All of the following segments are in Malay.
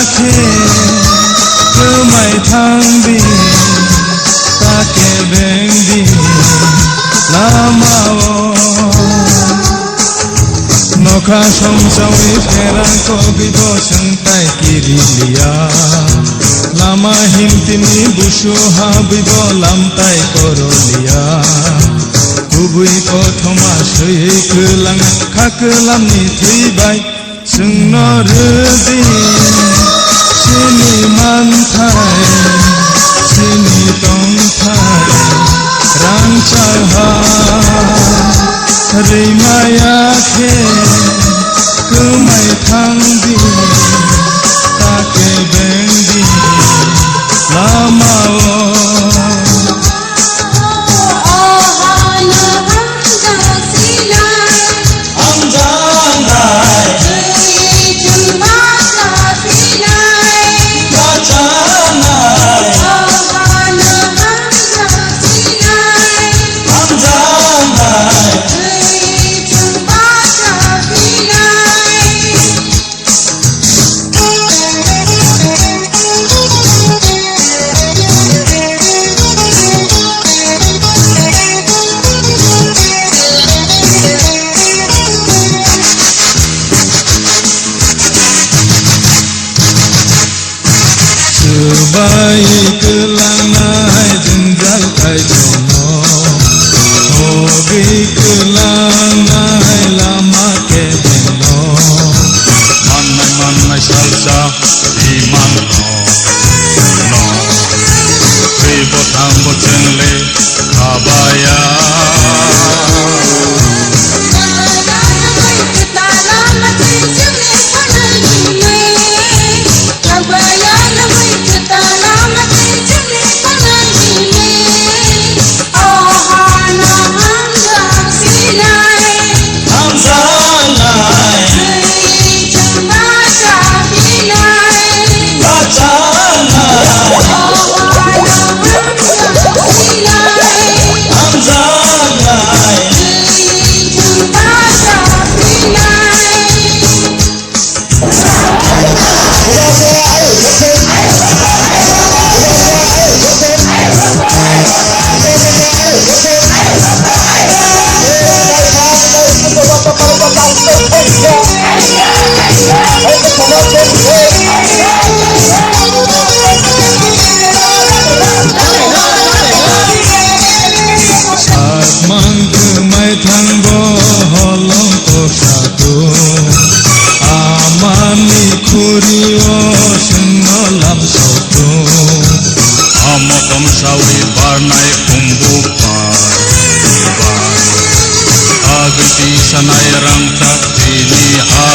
yaakhe kemai thangdi take bengdi lamao nokha somsawi pherang ko bibo sengtai kirilia lama himtini busu habibo lamtai korolia kubui kothoma sei kelang khakelamni theibai sengno redi sini manthai sini tongthai rangchaha reimaya-khe kemai thangdi take bengdi lamao Sebaik kelangai jenggal kai jono hobi kelangai lama ke beno manai salsa iman no ribo tambo cengle kabaya thangbo holong tosatu amani kurio sengno lam soto amotom sawi barnai kumbu par agti sanai rangta diliha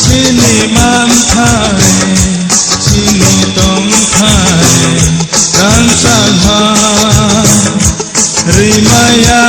sini manthai sini tongthai rangchaha reimaya